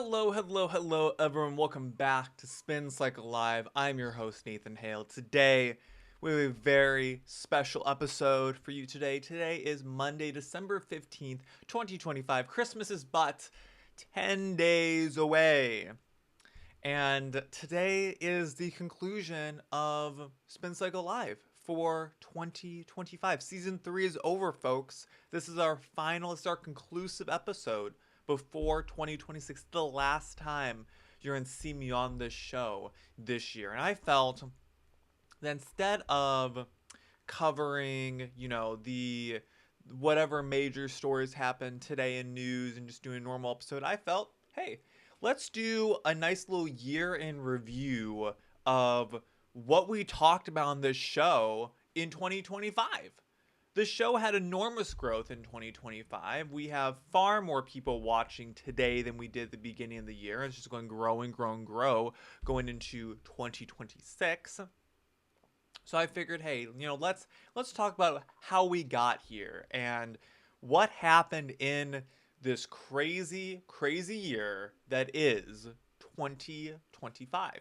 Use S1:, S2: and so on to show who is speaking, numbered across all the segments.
S1: Hello, everyone. Welcome back to Spin Cycle Live. I'm your host, Nathan Hale. Today, we have a very special episode for you today. Today is Monday, December 15th, 2025. Christmas is but 10 days away. And today is the conclusion of Spin Cycle Live for 2025. Season 3 is over, folks. This is our conclusive episode before 2026, the last time you're going to see me on this show this year. And I felt that instead of covering, the whatever major stories happened today in news and just doing a normal episode, I felt, hey, let's do a nice little year in review of what we talked about on this show in 2025. The show had enormous growth in 2025. We have far more people watching today than we did at the beginning of the year. It's just going grow going into 2026. So I figured, hey, let's talk about how we got here and what happened in this crazy year that is 2025.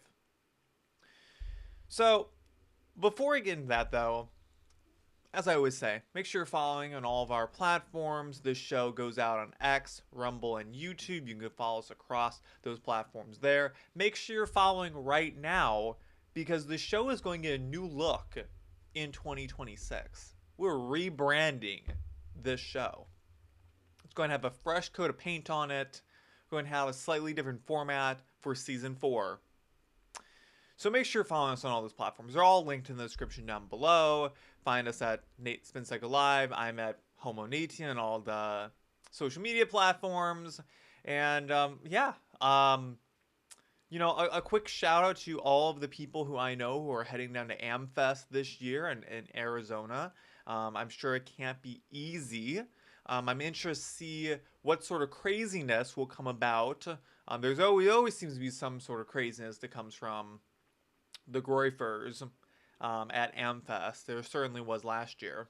S1: So before we get into that, though, as I always say, make sure you're following on all of our platforms. This show goes out on X, Rumble, and YouTube. You can follow us across those platforms there. Make sure you're following right now because the show is going to get a new look in 2026. We're rebranding this show. It's going to have a fresh coat of paint on it. We're going to have a slightly different format for Season 4. So make sure you're following us on all those platforms. They're all linked in the description down below. Find us at Nate Spin Cycle Live. I'm at Homo Natia and all the social media platforms. And a quick shout out to all of the people who I know who are heading down to AmFest this year in Arizona. I'm sure it can't be easy. I'm interested to see what sort of craziness will come about. There's always seems to be some sort of craziness that comes from the Groyfers at AmFest. There certainly was last year.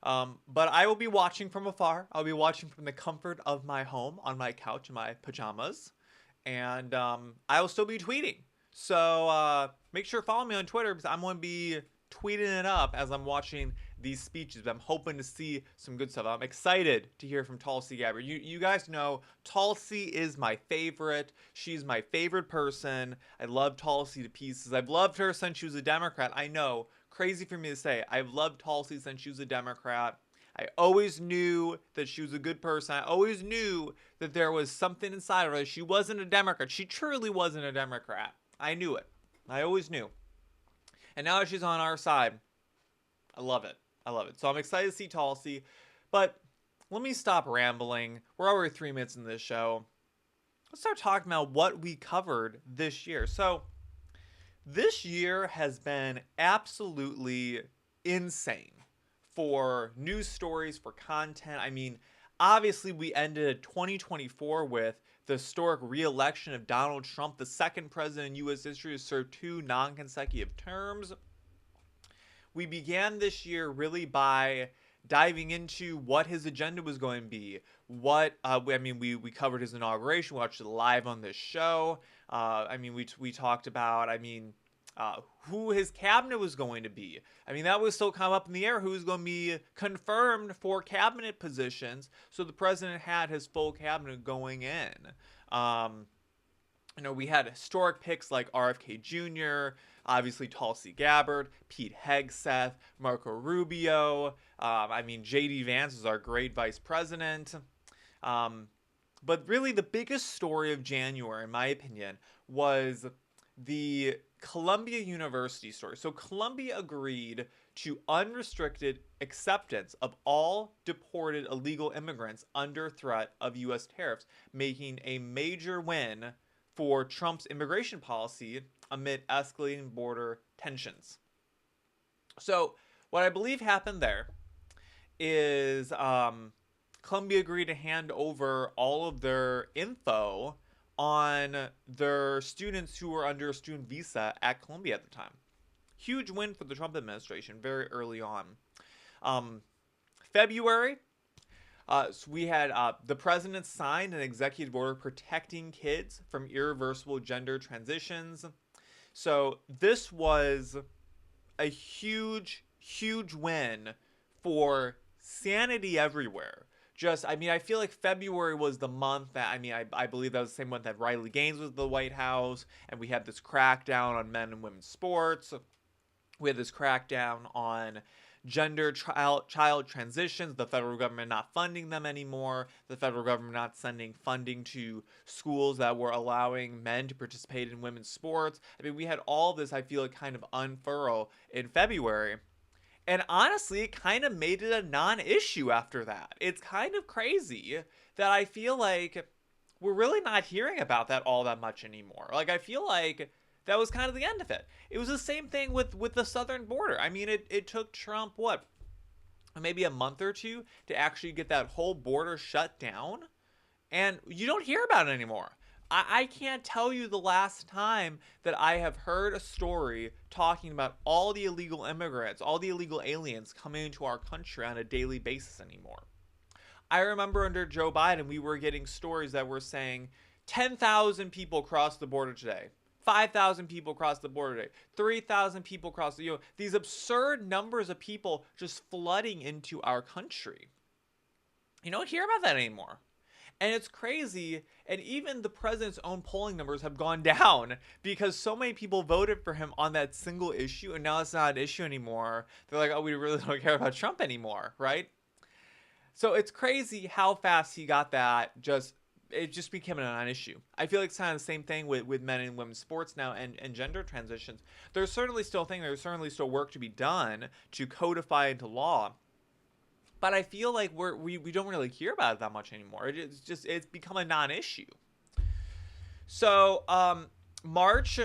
S1: But I will be watching from afar. I'll be watching from the comfort of my home on my couch in my pajamas. And I will still be tweeting. So make sure to follow me on Twitter because I'm going to be tweeting it up as I'm watching these speeches. I'm hoping to see some good stuff. I'm excited to hear from Tulsi Gabbard. You guys know Tulsi is my favorite. She's my favorite person. I love Tulsi to pieces. I've loved her since she was a Democrat. I know, crazy for me to say. I've loved Tulsi since she was a Democrat. I always knew that she was a good person. I always knew that there was something inside of her. She wasn't a Democrat. She truly wasn't a Democrat. I knew it. I always knew. And now that she's on our side, I love it. So I'm excited to see Tulsi. But let me stop rambling. We're already 3 minutes in this show. Let's start talking about what we covered this year. So this year has been absolutely insane for news stories, for content. I mean, obviously we ended 2024 with the historic re-election of Donald Trump, the second president in U.S. history to serve 2 non-consecutive terms. We began this year really by diving into what his agenda was going to be. We covered his inauguration, we watched it live on this show. We talked about, who his cabinet was going to be. That was still kind of up in the air, who was going to be confirmed for cabinet positions. So the president had his full cabinet going in. We had historic picks like RFK Jr., obviously Tulsi Gabbard, Pete Hegseth, Marco Rubio. J.D. Vance was our great vice president. But really the biggest story of January, in my opinion, was the Columbia University story. So Columbia agreed to unrestricted acceptance of all deported illegal immigrants under threat of U.S. tariffs, making a major win for Trump's immigration policy amid escalating border tensions. So what I believe happened there is Columbia agreed to hand over all of their info on their students who were under a student visa at Columbia at the time. Huge win for the Trump administration very early on. February, So we had the president signed an executive order protecting kids from irreversible gender transitions. So this was a huge, huge win for sanity everywhere. Just, I mean, I feel like February was the month that, I mean, I believe that was the same month that Riley Gaines was the White House, and we had this crackdown on men and women's sports. We had this crackdown on gender child transitions, the federal government not funding them anymore, the federal government not sending funding to schools that were allowing men to participate in women's sports. I mean, we had all this, I feel like, kind of unfurl in February. And honestly, it kind of made it a non-issue after that. It's kind of crazy that I feel like we're really not hearing about that all that much anymore. Like, I feel like that was kind of the end of it. It was the same thing with the southern border. I mean, it took Trump, what, maybe a month or two to actually get that whole border shut down? And you don't hear about it anymore. I can't tell you the last time that I have heard a story talking about all the illegal immigrants, all the illegal aliens coming into our country on a daily basis anymore. I remember under Joe Biden, we were getting stories that were saying 10,000 people crossed the border today. 5,000 people crossed the border today. 3,000 people crossed the, these absurd numbers of people just flooding into our country. You don't hear about that anymore. And it's crazy. And even the president's own polling numbers have gone down because so many people voted for him on that single issue. And now it's not an issue anymore. They're like, oh, we really don't care about Trump anymore, right? So it's crazy how fast he got that. It just became a non-issue. I feel like it's kind of the same thing with men and women's sports now and gender transitions. There's certainly still there's certainly still work to be done to codify into law. But I feel like we don't really hear about it that much anymore. It's become a non-issue. So March,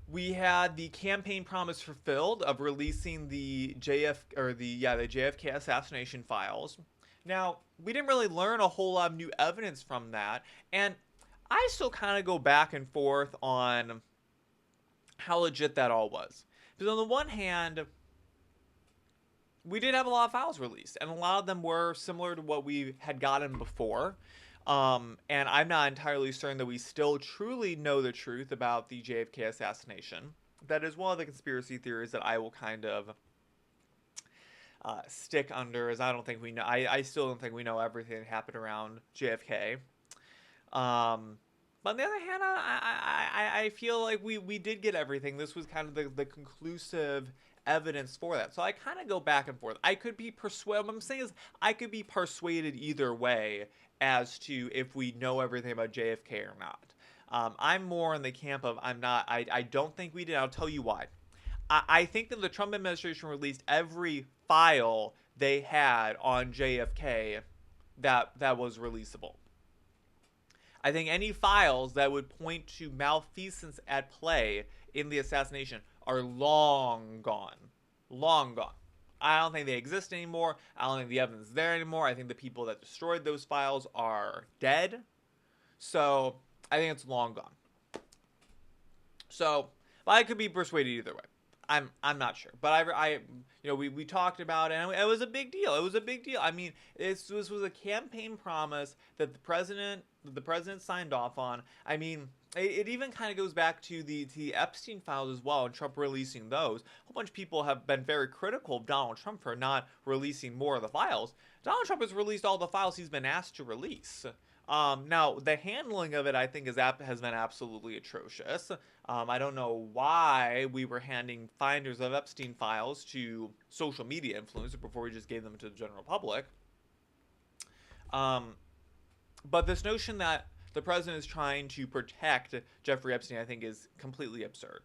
S1: we had the campaign promise fulfilled of releasing the JFK assassination files. Now, we didn't really learn a whole lot of new evidence from that, and I still kind of go back and forth on how legit that all was. Because on the one hand, we did have a lot of files released, and a lot of them were similar to what we had gotten before. And I'm not entirely certain that we still truly know the truth about the JFK assassination. That is one of the conspiracy theories that I will kind of stick under, as I don't think we know. I still don't think we know everything that happened around JFK. But on the other hand, I feel like we did get everything. This was kind of the conclusive evidence for that. So I kind of go back and forth. I could be persuaded. What I'm saying is I could be persuaded either way as to if we know everything about JFK or not. I'm more in the camp of I'm not. I don't think we did. I'll tell you why. I think that the Trump administration released every file they had on JFK that was releasable. I think any files that would point to malfeasance at play in the assassination are long gone. Long gone. I don't think they exist anymore. I don't think the evidence is there anymore. I think the people that destroyed those files are dead. So I think it's long gone. So I could be persuaded either way. I'm not sure, but we talked about it, and it was a big deal. It was a big deal. I mean, this was a campaign promise that the president signed off on. I mean, it even kind of goes back to the Epstein files as well, and Trump releasing those. A whole bunch of people have been very critical of Donald Trump for not releasing more of the files. Donald Trump has released all the files he's been asked to release. Now, the handling of it, I think, has been absolutely atrocious. I don't know why we were handing finders of Epstein files to social media influencers before we just gave them to the general public. But this notion that the president is trying to protect Jeffrey Epstein, I think, is completely absurd.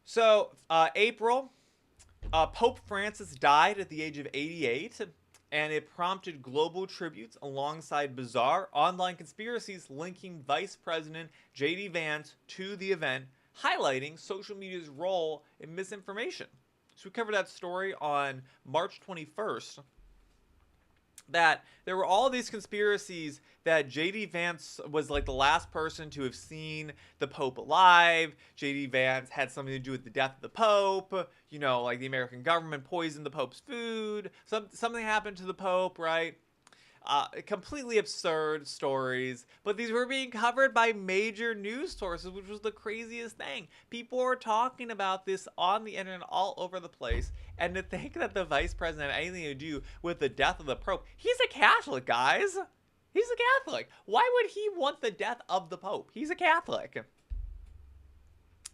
S1: So, April, Pope Francis died at the age of 88. And it prompted global tributes alongside bizarre online conspiracies linking Vice President J.D. Vance to the event, highlighting social media's role in misinformation. So we covered that story on March 21st, that there were all these conspiracies that J.D. Vance was like the last person to have seen the Pope alive. J.D. Vance had something to do with the death of the Pope. You know, like the American government poisoned the Pope's food. Something happened to the Pope, right? Completely absurd stories, but these were being covered by major news sources, which was the craziest thing. People were talking about this on the internet all over the place, and to think that the vice president had anything to do with the death of the Pope, he's a Catholic, guys. He's a Catholic. Why would he want the death of the Pope? He's a Catholic.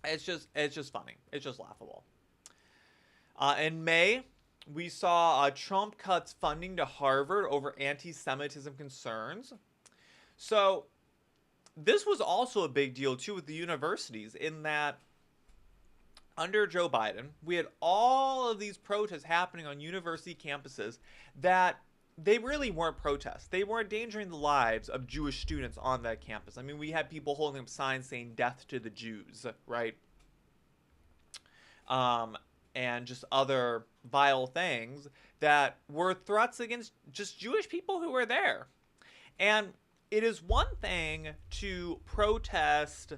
S1: It's just funny. It's just laughable. In May, we saw Trump cuts funding to Harvard over anti-Semitism concerns. So this was also a big deal too with the universities, in that under Joe Biden, we had all of these protests happening on university campuses that they really weren't protests. They weren't endangering the lives of Jewish students on that campus. I mean, we had people holding up signs saying "Death to the Jews," right? And just other vile things that were threats against just Jewish people who were there. And it is one thing to protest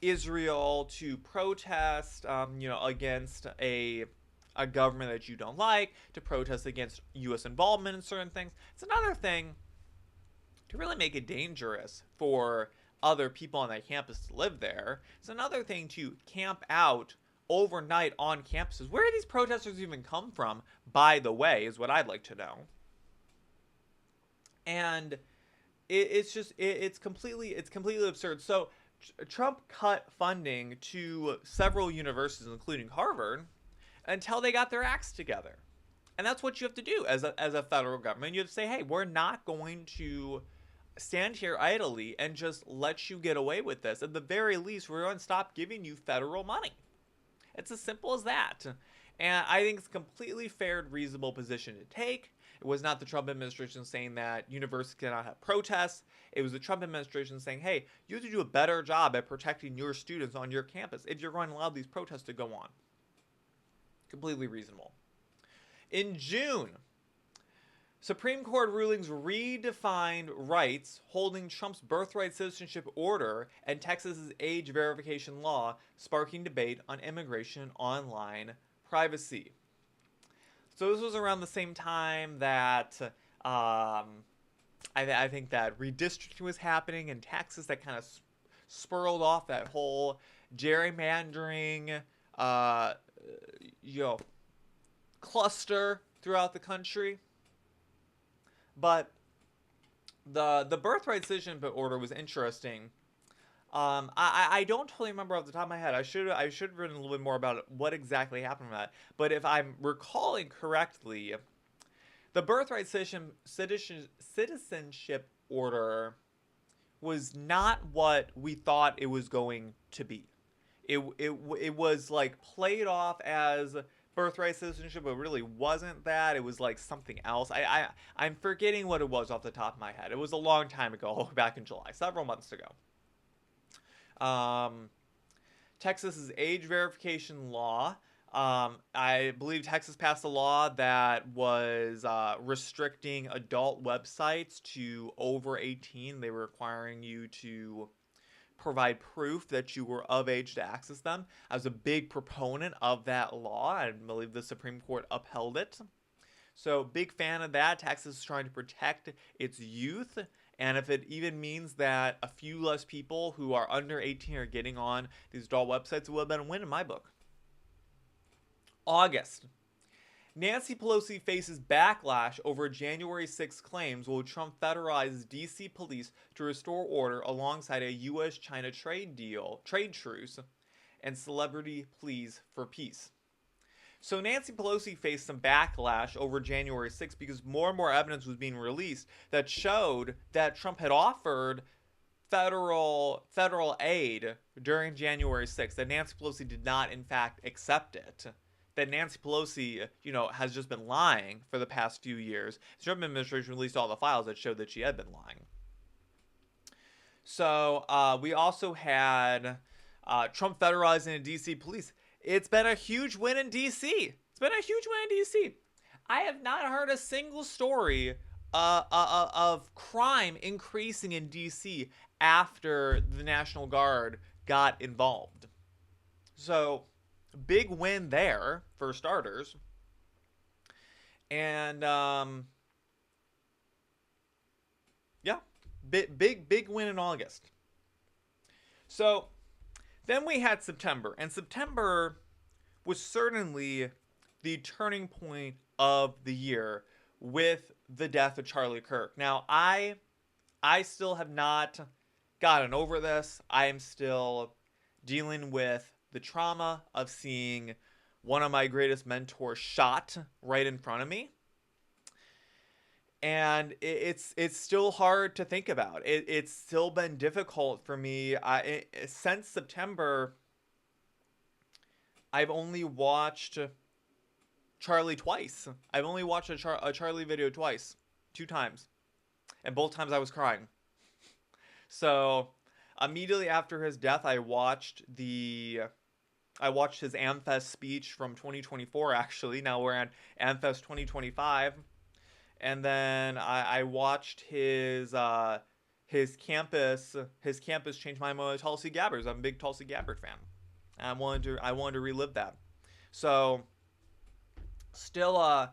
S1: Israel, to protest, against a government that you don't like, to protest against U.S. involvement in certain things. It's another thing to really make it dangerous for other people on that campus to live there. It's another thing to camp out overnight on campuses. Where do these protesters even come from, by the way, is what I'd like to know. And it's completely absurd. So Trump cut funding to several universities, including Harvard, until they got their acts together. And that's what you have to do as a federal government. You have to say, hey, we're not going to stand here idly and just let you get away with this. At the very least, we're going to stop giving you federal money. It's as simple as that. And I think it's a completely fair and reasonable position to take. It was not the Trump administration saying that universities cannot have protests. It was the Trump administration saying, hey, you have to do a better job at protecting your students on your campus if you're going to allow these protests to go on. Completely reasonable. In June, Supreme Court rulings redefined rights, holding Trump's birthright citizenship order and Texas's age verification law, sparking debate on immigration and online privacy. So this was around the same time that I think that redistricting was happening in Texas, that kind of spurled off that whole gerrymandering, cluster throughout the country. But the birthright citizenship order was interesting. I don't totally remember off the top of my head. I should have written a little bit more about what exactly happened with that. But if I'm recalling correctly, the birthright citizenship order was not what we thought it was going to be. It was like played off as birthright citizenship, but really wasn't that. It was like something else. I'm forgetting what it was off the top of my head. It was a long time ago, back in July, several months ago. Texas's age verification law. I believe Texas passed a law that was restricting adult websites to over 18. They were requiring you to provide proof that you were of age to access them. I was a big proponent of that law. I believe the Supreme Court upheld it. So big fan of that. Texas is trying to protect its youth. And if it even means that a few less people who are under 18 are getting on these adult websites, it would have been a win in my book. August. Nancy Pelosi faces backlash over January 6 claims while Trump federalizes D.C. police to restore order alongside a U.S.-China trade truce, and celebrity pleas for peace. So Nancy Pelosi faced some backlash over January 6 because more and more evidence was being released that showed that Trump had offered federal aid during January 6th, that Nancy Pelosi did not, in fact, accept it. That Nancy Pelosi, has just been lying for the past few years. The Trump administration released all the files that showed that she had been lying. So we also had Trump federalizing the D.C. police. It's been a huge win in D.C. I have not heard a single story of crime increasing in D.C. after the National Guard got involved. So big win there for starters. And Yeah, big win in August. So then we had September, and September was certainly the turning point of the year with the death of Charlie Kirk. Now, I still have not gotten over this. I am still dealing with the trauma of seeing one of my greatest mentors shot right in front of me. And it's still hard to think about. It's still been difficult for me. Since September, I've only watched Charlie twice. I've only watched a Charlie video twice, 2 times, and both times I was crying. So immediately after his death, I watched his Amfest speech from 2024. Actually, now we're at Amfest 2025, and then I watched his campus change my mind with Tulsi Gabbard. I'm a big Tulsi Gabbard fan. I wanted to relive that. So still a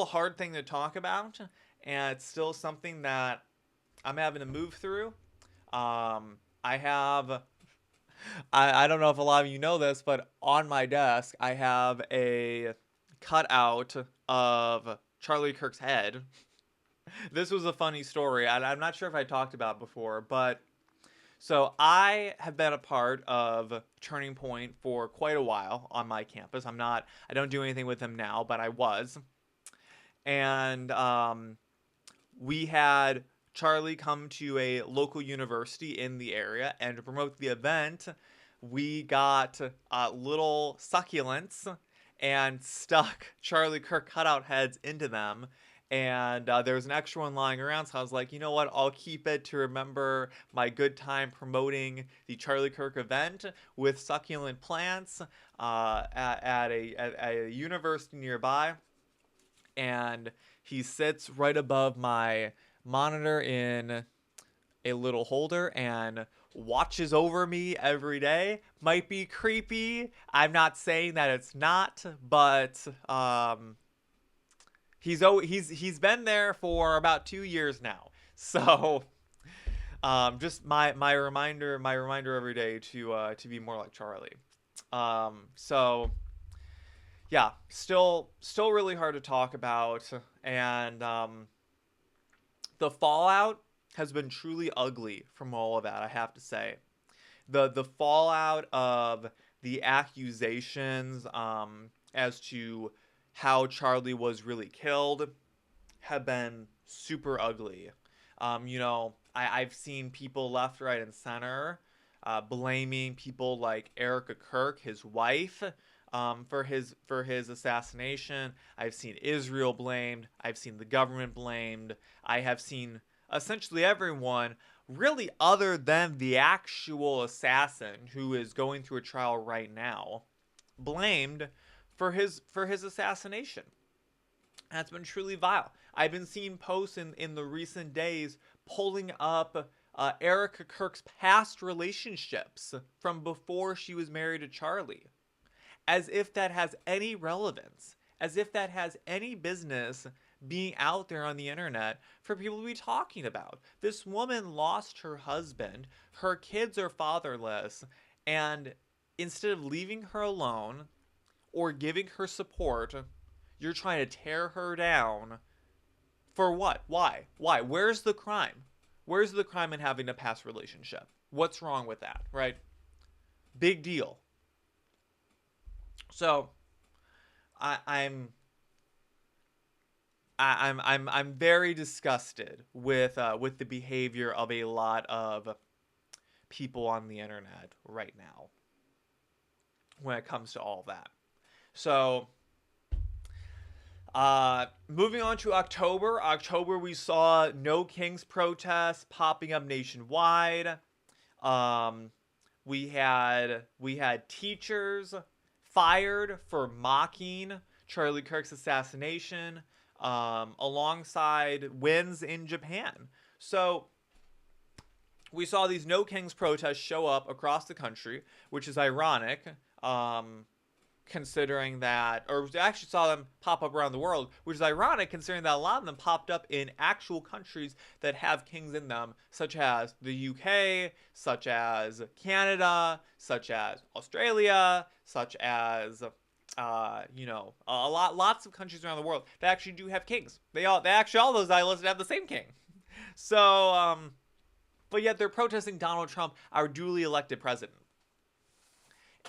S1: hard thing to talk about, and it's still something that I'm having to move through. I have I don't know if a lot of you know this, but on my desk I have a cutout of Charlie Kirk's head. This was a funny story. I'm not sure if I talked about it before, but so I have been a part of Turning Point for quite a while on my campus. I don't do anything with them now, but I was. And we had Charlie come to a local university in the area, and to promote the event, we got little succulents and stuck Charlie Kirk cutout heads into them. And there was an extra one lying around, so I was like, you know what? I'll keep it to remember my good time promoting the Charlie Kirk event with succulent plants at a university nearby. And he sits right above my monitor in a little holder and watches over me every day. Might be creepy. I'm not saying that it's not, but he's been there for about 2 years now. So just my reminder every day to be more like Charlie. So yeah, still really hard to talk about, and the fallout has been truly ugly from all of that, I have to say. The fallout of the accusations as to how Charlie was really killed have been super ugly. I've seen people left, right, and center blaming people like Erica Kirk, his wife, for his assassination. I've seen Israel blamed. I've seen the government blamed. I have seen essentially everyone, really, other than the actual assassin who is going through a trial right now, blamed for his assassination. That's been truly vile. I've been seeing posts in the recent days pulling up Erica Kirk's past relationships from before she was married to Charlie, as if that has any relevance, as if that has any business being out there on the internet for people to be talking about. This woman lost her husband, her kids are fatherless, and instead of leaving her alone or giving her support, you're trying to tear her down. For what? Why? Where's the crime? Where's the crime in having a past relationship? What's wrong with that, right? Big deal. So I'm I'm very disgusted with the behavior of a lot of people on the internet right now when it comes to all that. So moving on to October. October, we saw No Kings protests popping up nationwide. Um, we had teachers fired for mocking Charlie Kirk's assassination, alongside wins in Japan. So we saw these No Kings protests show up across the country, which is ironic, considering that, or actually saw them pop up around the world, which is ironic considering that a lot of them popped up in actual countries that have kings in them, such as the UK, such as Canada, such as Australia, such as lots of countries around the world that actually do have kings. They actually all those I listed have the same king. So, but yet they're protesting Donald Trump, our duly elected president.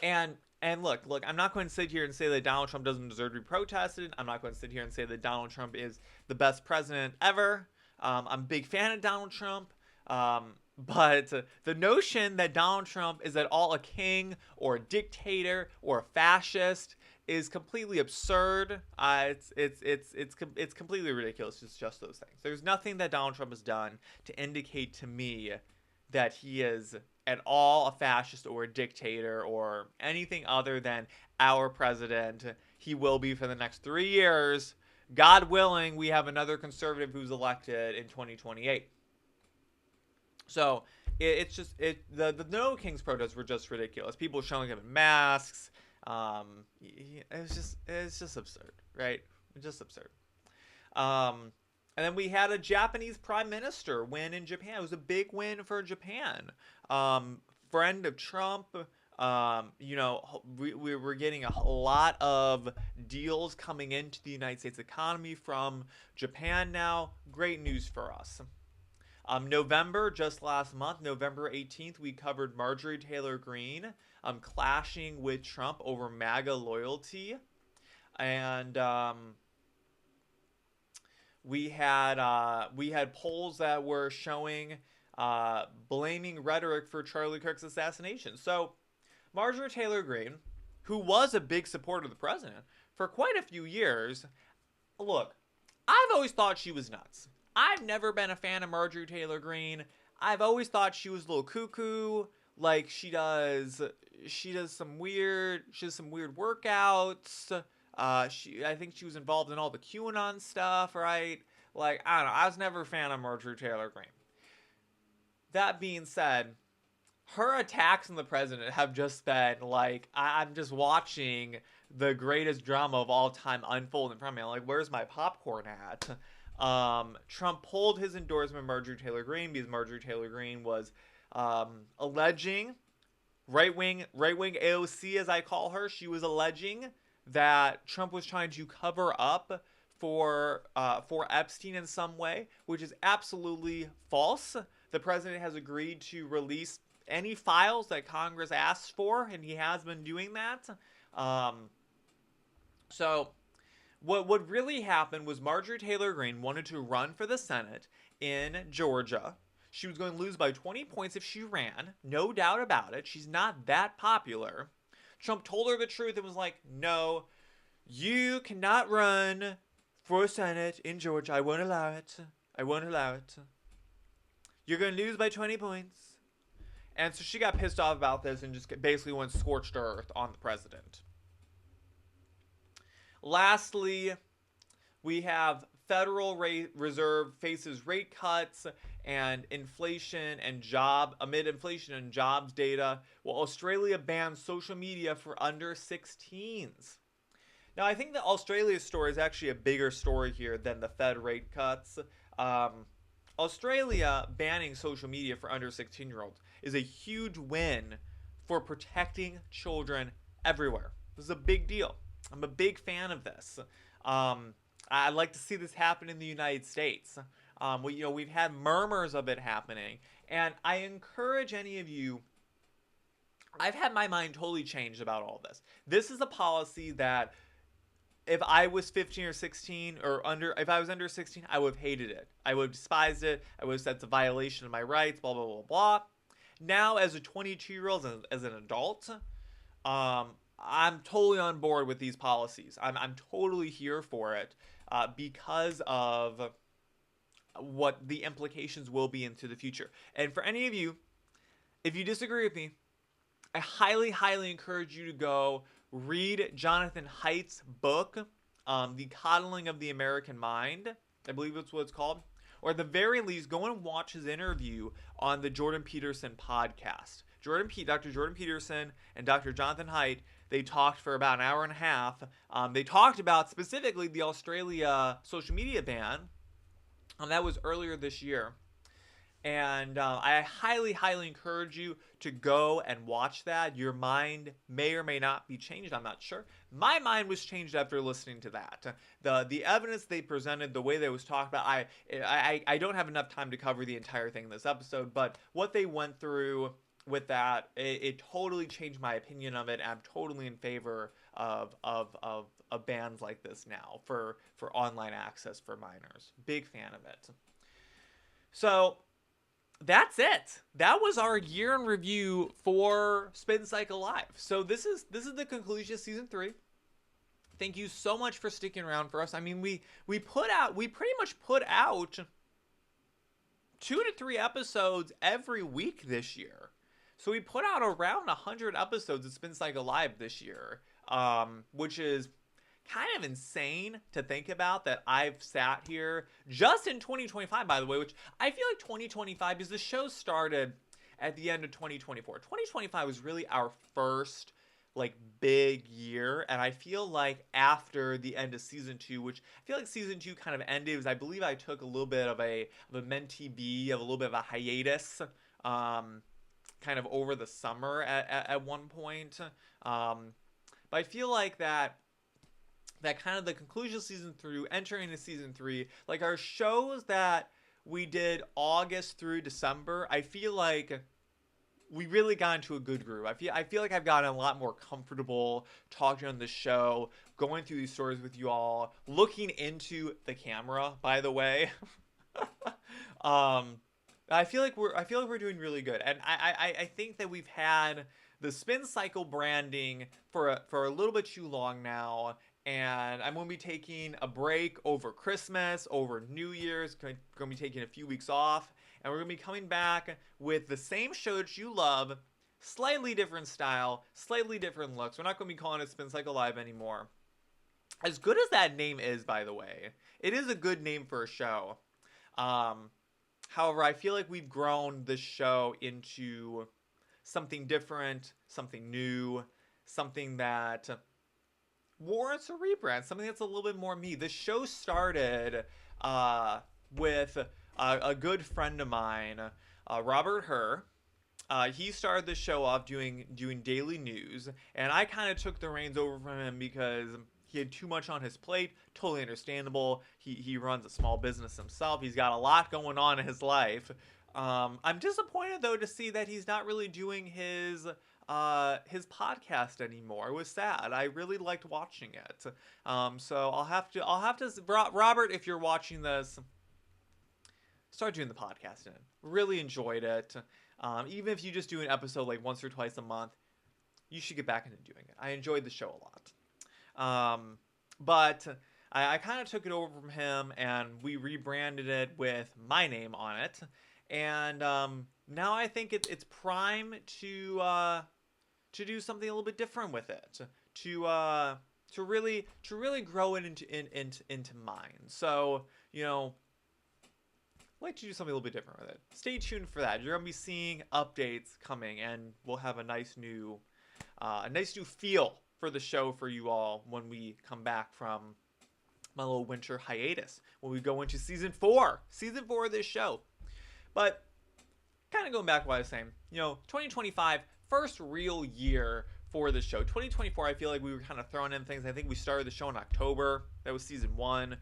S1: And look, I'm not going to sit here and say that Donald Trump doesn't deserve to be protested. I'm not going to sit here and say that Donald Trump is the best president ever. I'm a big fan of Donald Trump. But the notion that Donald Trump is at all a king or a dictator or a fascist is completely absurd. It's completely ridiculous. It's just those things. There's nothing that Donald Trump has done to indicate to me that he is at all a fascist or a dictator or anything other than our president. He will be for the next 3 years. God willing, we have another conservative who's elected in 2028. So the No Kings protests were just ridiculous. People showing him in masks. It's just absurd, right? It's just absurd. And then we had a Japanese prime minister win in Japan. It was a big win for Japan. Friend of Trump. We were getting a lot of deals coming into the United States economy from Japan now. Great news for us. November, just last month, November 18th, we covered Marjorie Taylor Greene clashing with Trump over MAGA loyalty. And we had polls that were showing blaming rhetoric for Charlie Kirk's assassination. So Marjorie Taylor Greene, who was a big supporter of the president for quite a few years, look, I've always thought she was nuts. I've never been a fan of Marjorie Taylor Greene. I've always thought she was a little cuckoo. Like she does some weird workouts. I think she was involved in all the QAnon stuff, right? Like, I don't know. I was never a fan of Marjorie Taylor Greene. That being said, her attacks on the president have just been like, I'm just watching the greatest drama of all time unfold in front of me. I'm like, where's my popcorn at? Trump pulled his endorsement of Marjorie Taylor Greene because Marjorie Taylor Greene was alleging, right-wing AOC as I call her, she was alleging that Trump was trying to cover up for Epstein in some way, which is absolutely false. The president has agreed to release any files that Congress asks for, and he has been doing that. So what really happened was Marjorie Taylor Greene wanted to run for the Senate in Georgia. She was going to lose by 20 points if she ran. No doubt about it. She's not that popular. Trump told her the truth and was like, no, you cannot run for Senate in Georgia. I won't allow it. I won't allow it. You're going to lose by 20 points. And so she got pissed off about this and just basically went scorched earth on the president. Lastly, we have Federal Reserve faces rate cuts and inflation and amid inflation and jobs data, while Australia bans social media for under 16s. Now, I think that Australia's story is actually a bigger story here than the Fed rate cuts. Australia banning social media for under 16-year-olds is a huge win for protecting children everywhere. This is a big deal. I'm a big fan of this. I'd like to see this happen in the United States. We've had murmurs of it happening, and I encourage any of you. I've had my mind totally changed about all this. This is a policy that if I was 15 or 16 or if I was under 16, I would have hated it. I would have despised it. I would have said it's a violation of my rights, blah, blah, blah, blah. Now, as a 22-year-old, as an adult, I'm totally on board with these policies. I'm totally here for it because of what the implications will be into the future. And for any of you, if you disagree with me, I highly, highly encourage you to go read Jonathan Haidt's book, The Coddling of the American Mind. I believe that's what it's called. or at the very least, go and watch his interview on the Jordan Peterson podcast. Dr. Jordan Peterson and Dr. Jonathan Haidt, they talked for about an hour and a half. They talked about specifically the Australia social media ban. That was earlier this year. And I highly, highly encourage you to go and watch that. Your mind may or may not be changed. I'm not sure. My mind was changed after listening to that. The evidence they presented, the way they was talked about, I don't have enough time to cover the entire thing in this episode, but what they went through with that, it totally changed my opinion of it. I'm totally in favor of bans like this now for online access for minors. Big fan of it. So that's it. That was our year in review for Spin Cycle Live. So this is the conclusion of season 3. Thank you so much for sticking around for us. I mean, we pretty much put out 2 to 3 episodes every week this year. So we put out around 100 episodes of Spin Cycle Live this year, which is kind of insane to think about, that I've sat here just in 2025, by the way, which I feel like 2025, because the show started at the end of 2024. 2025 was really our first like big year, and I feel like after the end of season 2, which I feel like season 2 kind of ended, was I believe I took a little bit of a mentee B, of a little bit of a hiatus, kind of over the summer at one point. But I feel like that kind of the conclusion of season 3, entering into season 3, like our shows that we did August through December, I feel like we really got into a good groove. I feel like I've gotten a lot more comfortable talking on the show, going through these stories with you all, looking into the camera, by the way. I feel like we're doing really good, and I think that we've had the Spin Cycle branding for a little bit too long now. And I'm going to be taking a break over Christmas, over New Year's, going to be taking a few weeks off. And we're going to be coming back with the same show that you love, slightly different style, slightly different looks. We're not going to be calling it Spin Cycle Live anymore. As good as that name is, by the way, it is a good name for a show. However, I feel like we've grown this show into something different, something new, something that warrants a rebrand, something that's a little bit more me. This show started with a good friend of mine, Robert Herr. He started the show off doing daily news, and I kind of took the reins over from him because he had too much on his plate. Totally understandable. He runs a small business himself. He's got a lot going on in his life. I'm disappointed though to see that he's not really doing his podcast anymore. It was sad. I really liked watching it. So I'll have to Robert, if you're watching this, start doing the podcast in. Really enjoyed it. Even if you just do an episode like once or twice a month, you should get back into doing it. I enjoyed the show a lot. But I kind of took it over from him, and we rebranded it with my name on it. And now I think it's prime to do something a little bit different with it, to really grow it into mine. So, you know, I'd like to do something a little bit different with it. Stay tuned for that. You're gonna be seeing updates coming, and we'll have a nice new feel for the show for you all when we come back from my little winter hiatus, when we go into season 4 of this show. But kind of going back to what I was saying, 2025, first real year for the show. 2024, I feel like we were kind of throwing in things. I think we started the show in October. That was season 1.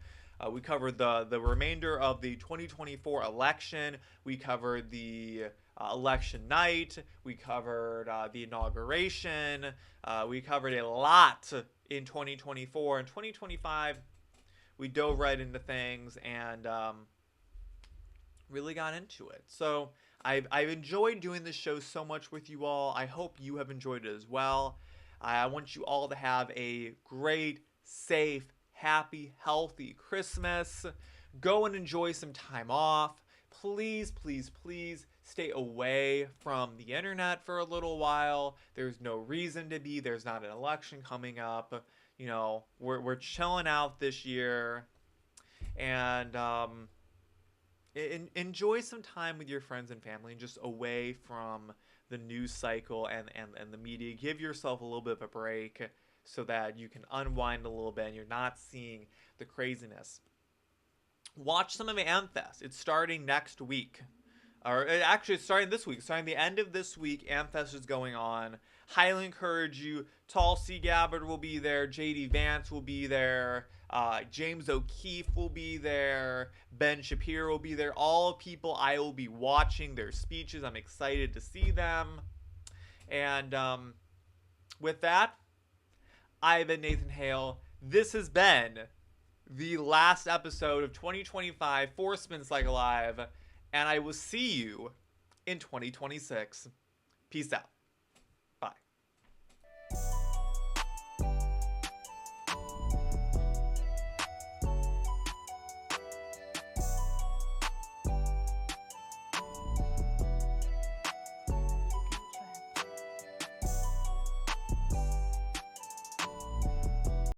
S1: We covered the remainder of the 2024 election. We covered the election night. We covered the inauguration. We covered a lot in 2024. In 2025, we dove right into things and really got into it. So I've enjoyed doing this show so much with you all. I hope you have enjoyed it as well. I want you all to have a great, safe, happy, healthy Christmas. Go and enjoy some time off. Please, please, please stay away from the internet for a little while. There's no reason to be. There's not an election coming up. We're chilling out this year. And enjoy some time with your friends and family and just away from the news cycle and the media. Give yourself a little bit of a break so that you can unwind a little bit and you're not seeing the craziness. Watch some of Amfest. It's starting next week. Or actually, it's starting this week. Starting the end of this week, Amfest is going on. Highly encourage you. Tulsi Gabbard will be there. JD Vance will be there. James O'Keefe will be there. Ben Shapiro will be there. All people I will be watching their speeches. I'm excited to see them. And with that, I've been Nathan Hale. This has been the last episode of 2025 for Spin Cycle Live, and I will see you in 2026. Peace out.